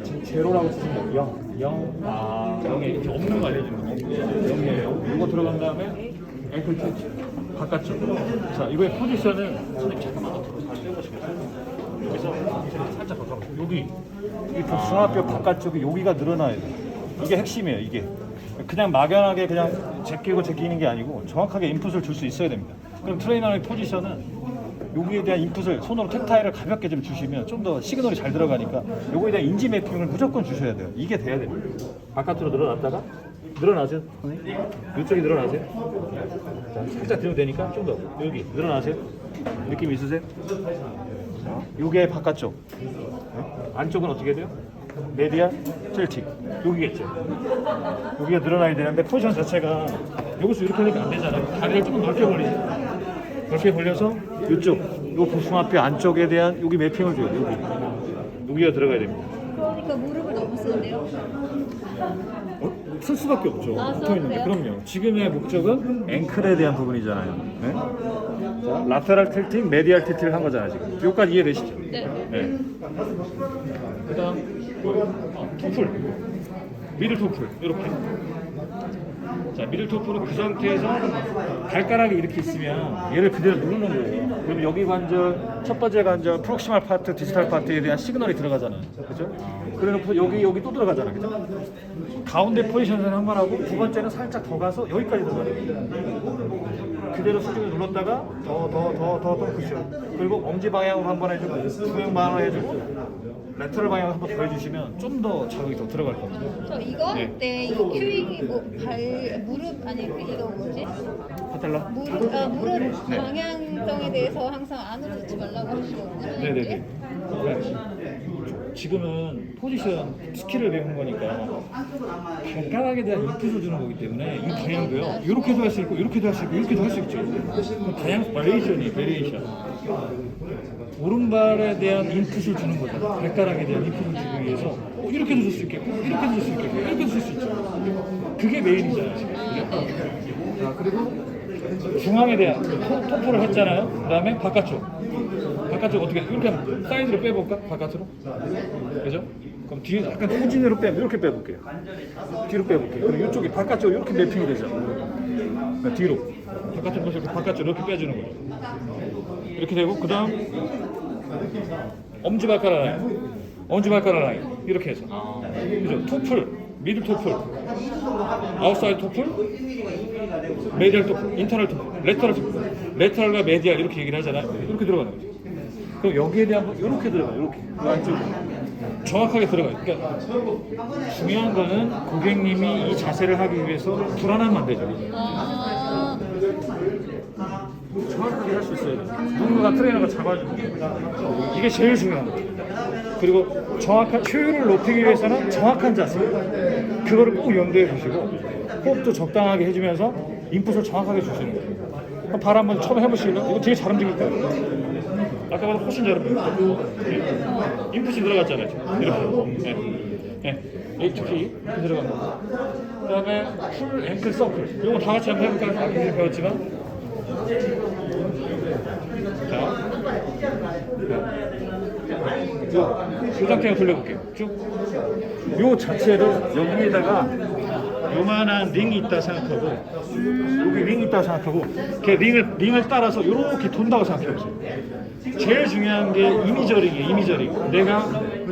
지금 제로라고 치시면 0에 이렇게 없는 거 알려주는 거예요. 0이에요. 이거 들어간 다음에 앵클 터치 바깥쪽. 자, 이거의 포지션은 선생님 잠깐만 앞으로 잘 빼보시겠어요? 여기서 살짝 바꿔보세요. 여기 이 복숭아뼈 바깥쪽에 여기가 늘어나야 돼요. 이게 핵심이에요. 이게 그냥 막연하게 그냥 제끼는 게 아니고 정확하게 인풋을 줄 수 있어야 됩니다. 그럼 트레이너의 포지션은 여기에 대한 인풋을 손으로 텍타일을 가볍게 좀 주시면 좀 더 시그널이 잘 들어가니까 요거에 대한 인지 매핑을 무조건 주셔야 돼요. 이게 돼야 됩니다. 바깥으로 늘어났다가 늘어나세요. 이쪽이 늘어나세요. 자, 살짝 들면 되니까 좀 더 여기 늘어나세요. 느낌 있으세요? 요게 바깥쪽. 안쪽은 어떻게 돼요? 메디아 틸팅 여기겠죠. 여기가 늘어나야 되는데 포지션 자체가 여기서 이렇게 하니까 안 되잖아요. 다리를 조금 넓게 벌리죠. 넓게 벌려서 이쪽 요 복숭아뼈 안쪽에 대한 여기 매핑을 줘요. 여기가 들어가야 됩니다. 그러니까 무릎을 너무 쓰는데요? 쓸 수밖에 없죠. 붙어 있는데. 그럼요. 지금의 목적은 앵클에 대한 부분이잖아요. 네? 자, 라테럴 틸팅, 메디얼 틸팅을 한 거잖아요. 지금. 여기까지 이해되시죠? 네. 그다음 토플, 미들 토플 이렇게. 자, 미들 토플은 그 상태에서 발가락이 이렇게 있으면 얘를 그대로 누르는 거예요. 그럼 여기 관절, 첫 번째 관절, 프록시말 파트, 디지털 파트에 대한 시그널이 들어가잖아요. 그죠? 그래놓고 여기 또 들어가잖아요. 그죠? 가운데 포지션을 한 번 하고 두 번째는 살짝 더 가서 여기까지 들어가요. 그대로 수직을 눌렀다가 더 쿠션. 그리고 엄지 방향으로 한 번 해주고 주행 방향으로 해주고 레터럴 방향으로 한 번 더 해주시면 좀 더 자극이 더 들어갈 겁니다. 저 이거 할 때 이 큐잉이 무릎 아니 이거 뭐지? 파텔라? 무릎 방향성에 대해서 항상 안으로 넣지 말라고 하시거든요. 네네네. 지금은 포지션 스킬을 배우는 거니까 발가락에 대한 인풋을 주는 거기 때문에 이 방향도요. 이렇게도 할 수 있고 이렇게도 할 수 있고 이렇게도 할 수 있죠. 다양 베리에이션. 오른발에 대한 인풋을 주는 거죠. 발가락에 대한 인풋을 주기 위해서 이렇게도 줄 수 있겠고 이렇게도 줄 수 있겠고 이렇게도 줄 수 있죠. 그게 메인이잖아요. 자, 그리고 중앙에 대한 토프를 했잖아요. 그 다음에 바깥쪽 어떻게 이렇게 사이드로 빼볼까? 바깥으로? 그죠? 그럼 뒤에 약간 후진으로 빼면 이렇게 빼볼게요. 뒤로 빼볼게요. 그리고 이쪽이 바깥쪽 이렇게 매핑이 되죠. 그러니까 뒤로 바깥쪽 보시고 바깥쪽 이렇게 빼주는 거죠. 이렇게 되고 그 다음 엄지발가락 라인 이렇게 해서 그죠? 토플, 미들 토플, 아웃사이드 토플, 메디얼 토플, 인터널 토플, 레터럴과 메디얼 이렇게 얘기를 하잖아요. 이렇게 들어가는 거죠. 그럼 여기에 대한 이렇게 들어가요. 이렇게 안쪽 정확하게 들어가요. 그러니까 중요한 거는 고객님이 이 자세를 하기 위해서 불안하면 안 되죠. 정확하게 할 수 있어야 돼요. 누군가 트레이너가 잡아주고 이게 제일 중요한 거예요. 그리고 정확한 효율을 높이기 위해서는 정확한 자세 그거를 꼭 염두에 두시고 호흡도 적당하게 해주면서 인풋을 정확하게 주시는 거예요. 그럼 발 한번 처음 해보시면 이거 되게 잘 움직일 거예요. 아까보다 훨씬 잘 움직여요. 인풋이 들어갔잖아요. 지금. 이렇게. 이 특히 들어간 거. 그 다음에 풀 앵클 서클. 이거 다 같이 한번 해볼까요? 아까 배웠지만. 자, 이 상태로 돌려볼게요. 쭉. 요 자체를 여기에다가 요만한 링이 있다 생각하고 여기 링이 있다 생각하고 걔 링을 따라서 이렇게 돈다고 생각해보세요. 제일 중요한 게 이미저링이에요. 내가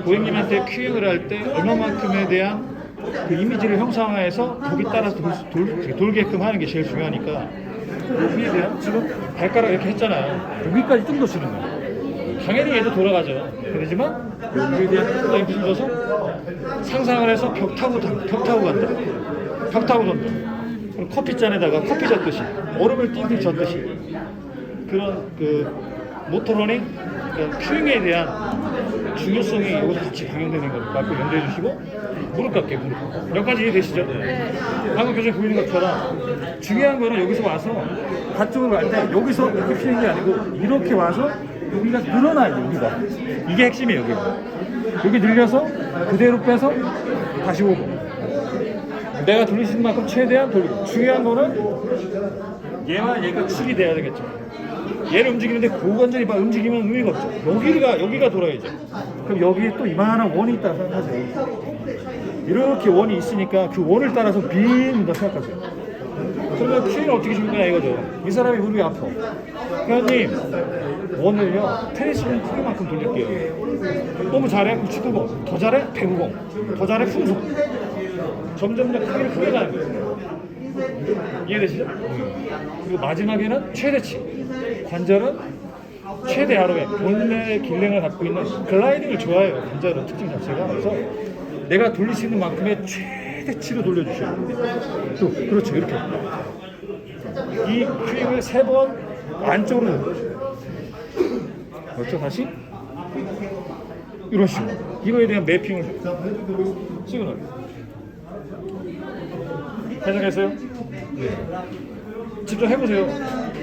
고객님한테 큐잉을 할 때 얼마만큼에 대한 그 이미지를 형상화해서 거기 따라서 돌게끔 하는 게 제일 중요하니까 여기에 대한 지금 발가락 이렇게 했잖아요. 여기까지 좀 더 주는 거예요. 당연히 얘도 돌아가죠. 그러지만 여기에 대한 좀 더 힘을 줘서 상상을 해서 벽 타고 간다. 벽 타고 돈다. 그럼 커피잔에다가 커피 젓듯이 얼음을 띵띵 젓듯이 그런 모터러닝, 큐잉에 대한 중요성이 여기서 같이 방영되는 거니까 꼭 염두해 주시고 무릎 깎게 무릎. 여기까지 이해되시죠? 방금 교수님 보이는 것처럼 중요한 거는 여기서 와서 바쪽으로 갈 때 여기서 이렇게 피는 게 아니고 이렇게 와서 여기가 늘어나요. 여기가 이게 핵심이에요. 여기 늘려서 그대로 빼서 다시 오고 내가 돌릴 수 있는 만큼 최대한 돌리고 중요한 거는 얘와 얘가 축이 돼야 되겠죠. 얘를 움직이는데 고관절이 막 움직이면 의미가 없죠. 여기가 돌아야죠. 그럼 여기에 또 이만한 원이 있다 생각하세요. 이렇게 원이 있으니까 그 원을 따라서 빈다 생각하세요. 그러면 큐는 어떻게 줍니까 이거죠. 이 사람이 무릎이 아파. 회원님 원을요 테니스공 크기만큼 돌릴게요. 너무 잘해? 99공. 더 잘해? 109공. 더 잘해? 풍속. 점점 더 크기를 크게 가는 거예요. 이해되시죠? 그리고 마지막에는 최대치. 관절은 최대하로의 본래의 길랭을 갖고 있는 글라이딩을 좋아해요. 관절은 특징 자체가. 그래서 내가 돌릴 수 있는 만큼의 최대치로 돌려주셔야 돼요. 또 그렇죠. 이렇게 이 큐잉을 3번 안쪽으로 넣어주세요. 그렇죠. 다시 이런 식으로 이거에 대한 매핑을 시그널 해석했어요? 네. 직접 해보세요.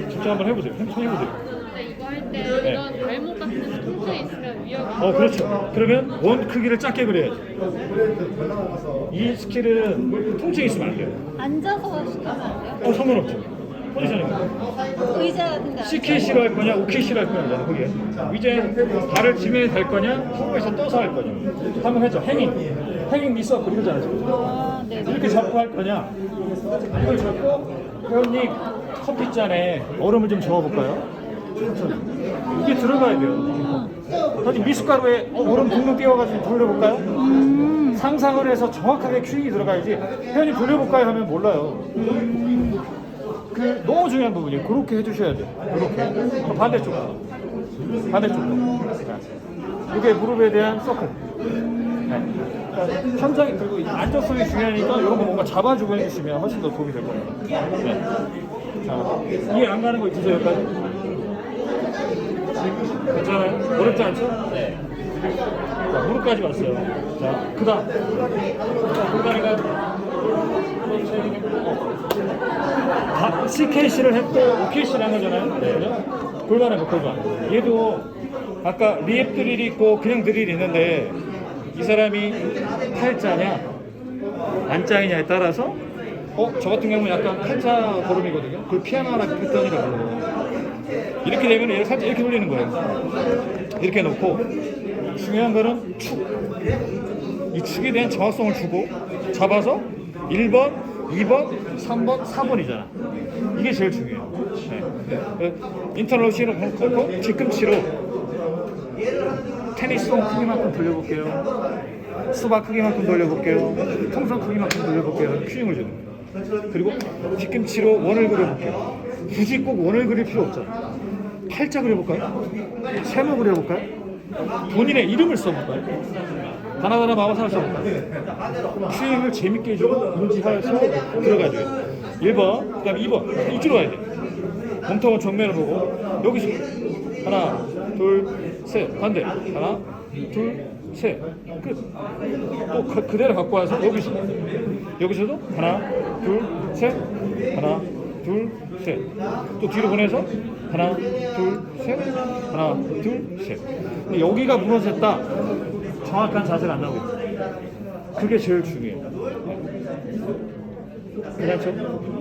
직접 한번 해보세요. 손 해보세요. 근데 이거 할 때 이런 발목 같은 통증이 있으면 위험해. 그렇죠. 그러면 원 크기를 작게 그려야지. 이 스킬은 통증이 있으면 안 돼요. 앉아서 시키면 안 돼요? 상관없죠. 포지션입니다. 의자 같은 데 CKC로 할 거냐, OKC로 할 거냐, 그게. 이제 발을 지면에 댈 거냐, 후에서 떠서 할 거냐. 한번 했죠. 행잉 미스업 이러잖아요. 지금. 네. 이렇게 잡고 할 거냐. 이걸 잡고 회원님 커피잔에 얼음을 좀 저어볼까요? 이게 들어가야 돼요. 어디 미숫가루에 얼음 둥둥 띄워가지고 돌려볼까요? 상상을 해서 정확하게 큐잉이 들어가야지. 회원님 돌려볼까요? 하면 몰라요. 그 너무 중요한 부분이에요. 그렇게 해주셔야 돼요. 이렇게. 반대쪽도. 이게 무릎에 대한 서클. 네. 그러니까 현장이 그리고 안정성이 중요하니까 이런 거 뭔가 잡아주고 해주시면 훨씬 더 도움이 될 겁니다. 네. 자, 이해 안 가는 거 있으세요 여기까지? 괜찮아요? 어렵지 않죠? 네. 자, 무릎까지 왔어요. 자, 그다음. 그다음에 CKC를 했고 OKC를 한 거잖아요. 네. 골반은 그 골반. 얘도 아까 리앱 드릴이 있고 그냥 드릴이 있는데 이 사람이 팔자냐 안짱이냐에 따라서 저 같은 경우는 약간 팔자 걸음이거든요. 그걸 피아노나 피터니거든요. 이렇게 되면 얘를 살짝 이렇게 돌리는 거예요. 이렇게 놓고 중요한 거는 축. 이 축에 대한 정확성을 주고 잡아서 1번, 2번, 3번, 4번이잖아. 이게 제일 중요해요. 네. 인터로시로 놓고 뒤꿈치로 테니스공 크기만큼 돌려볼게요. 수박 크기만큼 돌려볼게요. 통성 크기만큼 돌려볼게요. 큐잉을 주는 거예요. 그리고 뒤꿈치로 원을 그려볼게요. 굳이 꼭 원을 그릴 필요 없잖아. 팔자 그려볼까요? 세모 그려볼까요? 본인의 이름을 써볼까요? 하나하나 마법사를 써볼까요? 큐잉을 재밌게 해주고 인지해서 들어가줘요. 1번, 그 다음에 2번 이쪽으로 가야 돼. 몸통은 정면을 보고 여기서 하나, 둘, 셋 반대 하나, 둘, 셋 끝. 또 그대로 갖고 와서 여기서도 하나, 둘, 셋 하나, 둘, 셋. 또 뒤로 보내서 하나, 둘, 셋 하나, 둘, 셋. 근데 여기가 무너졌다. 정확한 자세가 안 나오고 있어요. 그게 제일 중요해요. 괜찮죠?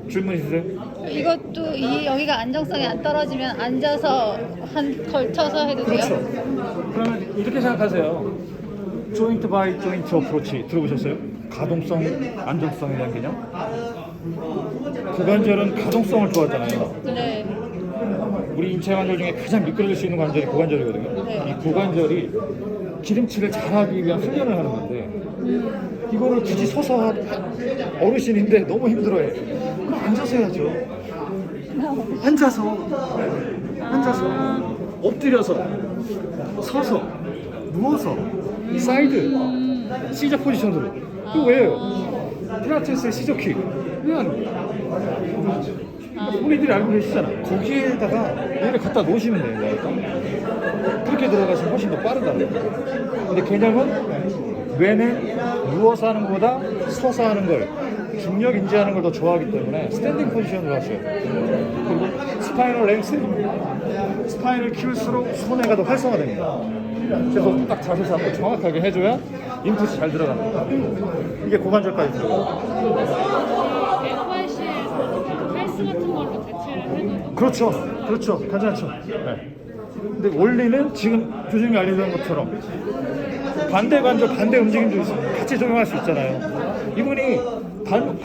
질문 있으세요? 이것도 여기가 안정성이 안 떨어지면 앉아서 걸쳐서 해도 돼요? 그렇죠. 그러면 이렇게 생각하세요. 조인트 바이 조인트 어프로치 들어보셨어요? 가동성, 안정성에 대한 개념? 고관절은 가동성을 좋아하잖아요. 네. 우리 인체 관절 중에 가장 미끄러질 수 있는 관절이 고관절이거든요. 네. 이 고관절이 기름칠을 잘하기 위한 훈련을 하는 건데 이거를 굳이 서서 어르신인데 너무 힘들어해. 그럼 앉아서 해야죠. 앉아서 엎드려서 서서 누워서 사이드 시저 포지션으로. 그거 왜요? 필라테스의 시저킥 왜 하는 거야? 우리들이 알고 계시잖아. 거기에다가 얘를 갖다 놓으시면 돼요. 그렇게 들어가시면 훨씬 더 빠르다는 거예요. 근데 개념은 뇌는 누워서 하는 것보다 서서 하는 걸 중력 인지하는 걸 더 좋아하기 때문에 스탠딩 포지션으로 하셔요. 그리고 스파이널 랭스, 스파인을 키울수록 손해가 더 활성화됩니다. 그래서 딱 자세 잡고 정확하게 해줘야 인풋이 잘 들어갑니다. 이게 고관절까지 들어가요. F8C 헬스 같은 걸로 대체를 해도 그렇죠. 그렇죠. 괜찮죠. 네. 근데 원리는 지금 교수님이 알려준 것처럼 반대 관절, 반대 움직임도 같이 적용할 수 있잖아요. 이분이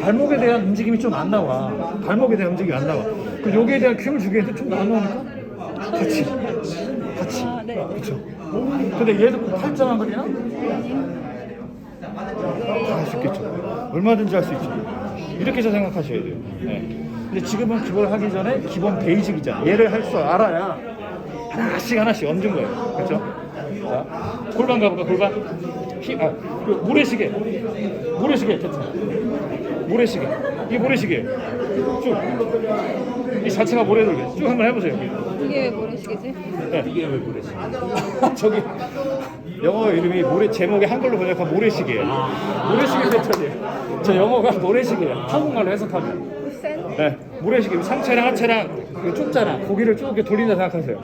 발목에 대한 움직임이 좀 안 나와. 발목에 대한 움직임이 안 나와. 그 여기에 대한 큐를 주기에는 좀 나누니까 같이. 아, 네. 그렇죠. 근데 얘도 팔짱한 거냐? 다 할 수 있겠죠. 얼마든지 할 수 있죠. 이렇게 해서 생각하셔야 돼요. 네. 근데 지금은 그걸 하기 전에 기본 베이직이잖아. 얘를 할 줄 알아야 하나씩 얹은 거예요. 그렇죠? 자, 골반 가볼까? 골반. 그 모래시계. 모래시계 됐죠? 모래시계. 이게 모래시계예요. 쭉. 이 자체가 모래돌게. 쭉 한번 해보세요. 이게 왜 모래시계지? 네. 이게 왜 모래시계? 저기 영어 이름이 제목이 한글로 번역하면 모래시계예요. 모래시계 패턴이에요. 저 영어가 모래시계예요. 한국말로 해석하면. 네, 모래시계. 상체랑 하체랑 그 좁잖아. 고기를 쭉 이렇게 돌린다 생각하세요.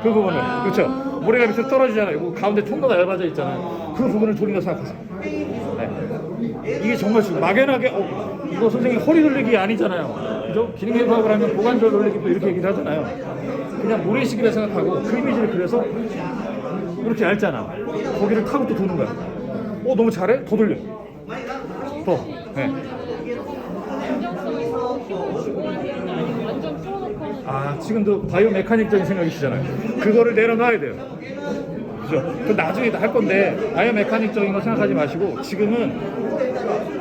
그 부분을. 그렇죠. 모래가 밑으로 떨어지잖아요. 이거 가운데 통로가 얇아져 있잖아요. 그 부분을 돌린다 생각하세요. 네. 이게 정말 막연하게 이거 선생님 허리 돌리기 아니잖아요. 그죠? 기능해부학을 하면 고관절 돌리기도 이렇게 얘기를 하잖아요. 그냥 모래시계라 생각하고 그 이미지를 그려서 이렇게 얇잖아. 거기를 타고 또 도는 거야. 너무 잘해? 더 돌려. 더. 네. 지금도 바이오 메카닉적인 생각이시잖아요. 그거를 내려놔야 돼요. 그죠? 그 나중에 할 건데 바이오 메카닉적인 거 생각하지 마시고 지금은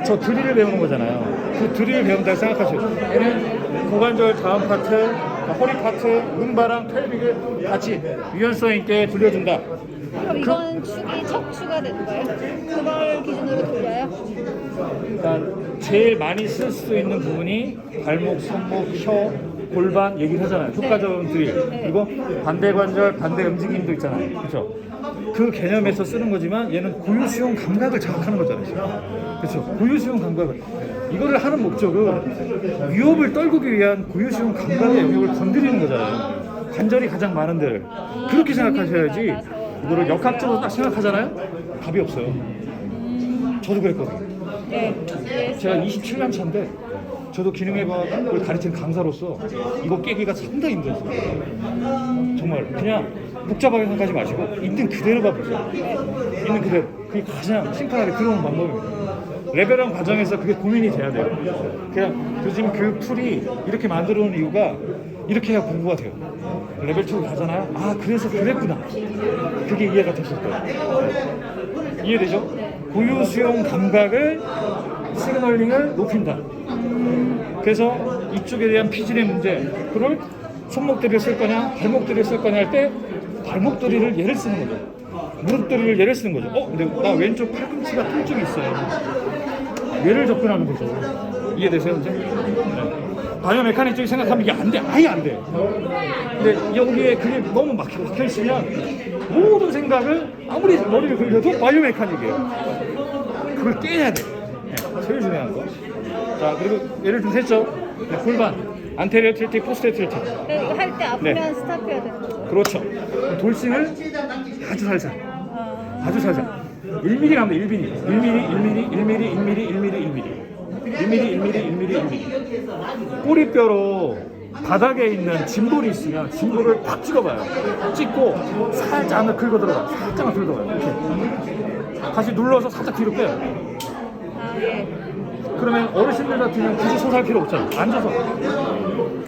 저 드릴을 배우는 거잖아요. 그 드릴을 배운다고 생각하셔요. 얘는 고관절 다음 파트, 허리 파트, 음바랑 펠빅을 같이 유연성 있게 돌려준다. 그럼 이건 축이 척추가 되는 거예요? 그걸 기준으로 돌려요? 일단 제일 많이 쓸 수 있는 부분이 발목, 손목, 혀, 골반 얘기를 하잖아요. 효과적인 드릴. 그리고 반대 관절, 반대 움직임도 있잖아요. 그렇죠? 그 개념에서 쓰는 거지만 얘는 고유 수용 감각을 자극하는 거잖아요. 그렇죠? 고유 수용 감각을. 이거를 하는 목적은 위협을 떨구기 위한 고유 수용 감각의 영역을 건드리는 거잖아요. 관절이 가장 많은 데를. 그렇게 생각하셔야지 이거를 역학적으로 딱 생각하잖아요. 답이 없어요. 저도 그랬거든요. 네. 제가 27년 차인데 저도 기능해부학을 가르치는 강사로서 이거 깨기가 상당히 힘들었어요. 정말 그냥 복잡하게 생각하지 마시고 있는 그대로 봐보세요. 있는 그대로. 그게 가장 심플하게 들어오는 방법입니다. 레벨업 과정에서 그게 고민이 돼야 돼요. 그냥 요즘 교육 툴이 이렇게 만들어 놓은 이유가 이렇게 해야 공부가 돼요. 레벨 2 가잖아요. 그래서 그랬구나. 그게 이해가 되실 거예요. 이해되죠? 고유 수용 감각을 시그널링을 높인다. 그래서 이쪽에 대한 피질의 문제, 그걸 손목들이를 쓸 거냐, 발목들이를 쓸 거냐 할 때 발목들이를 얘를 쓰는 거죠. 무릎들이를 얘를 쓰는 거죠. 근데 나 왼쪽 팔꿈치가 통증이 있어요. 얘를 접근하는 거죠. 이해되세요, 이제? 네. 바이오 메카닉적인 생각하면 이게 안 돼. 아예 안 돼. 근데 여기에 그게 너무 막혀 있으면 모든 생각을 아무리 머리를 긁혀도 바이오 메카닉이에요. 그걸 깨야 돼. 네. 제일 중요한 거. 자, 그리고 예를 좀 했죠. 네, 골반, 안테리어 틸팅, 포스테리어 틸팅. 이거 할 때 아프면 네. 스탑해야 되는 거죠? 그렇죠. 돌싱을 아주 살살. 아주 살살. 1mm 가면 1mm, 1mm, 1mm, 1mm, 1mm, 1mm, 1mm, 1mm. 꼬리뼈로 바닥에 있는 짐볼이 있으면 짐볼을 팍 찍어봐요. 찍고 살짝만 긁어 들어가. 살짝만 긁어 들어가요. 이렇게. 다시 눌러서 살짝 뒤로 빼요. 예. 그러면 어르신들 같으면 굳이 서서 할 필요 없잖아.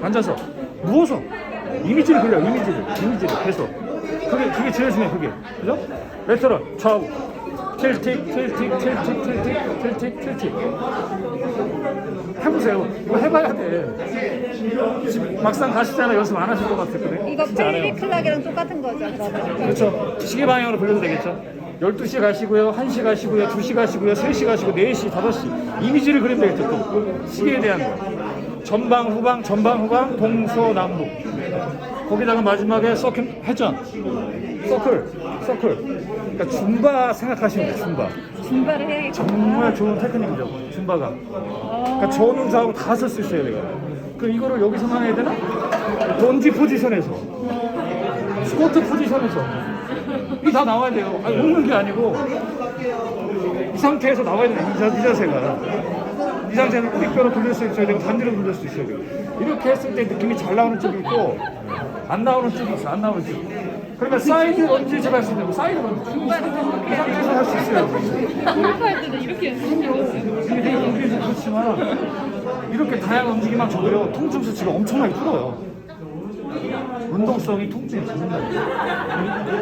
앉아서 누워서 이미지를 그려. 이미지를 해서 그게 제일 중요해. 그게 그죠? 레터럴 좌우 틸틱 해보세요. 이거 해봐야 돼. 지금 막상 가시잖아요. 연습 안 하실 것 같거든요. 이거 진짜 안 해요. 펠리클락이랑 똑같은 거죠, 그러면? 그렇죠. 시계 방향으로 돌려도 되겠죠. 12시 가시고요, 1시 가시고요, 2시 가시고요, 3시 가시고, 4시, 5시. 이미지를 그리면 되겠죠, 또. 시계에 대한 거. 전방, 후방, 동서남북. 거기다가 마지막에 서클, 회전. 서클. 그러니까 줌바 생각하시면 돼요, 줌바. 줌바를 해야겠구나. 정말 좋은 테크닉이죠, 줌바가. 그러니까 전후 좌우 다 쓸 수 있어요, 내가. 그 이거를 여기서만 해야 되나? 던지 포지션에서. 스쿼트 포지션에서. 이게 다 나와야 돼요. 웃는 게 아니고 이 상태에서 나와야 돼요. 이 자세가. 이 상태에서 우익뼈로 돌릴 수 있어야 되고 반대로 돌릴 수 있어야 되고 이렇게 했을 때 느낌이 잘 나오는 쪽이 있고 안 나오는 쪽이 있어. 안 나오는 쪽. 그러니까 사이드 런지를 할 수 있는 거 사이드 런지 이 상태에서 할 수 있어요. 골프할 때는 이렇게 이게 그렇지만 이렇게 다양한 움직임만 줘도요 통증 수치가 엄청나게 줄어요. 운동성이 통증이 줄는다.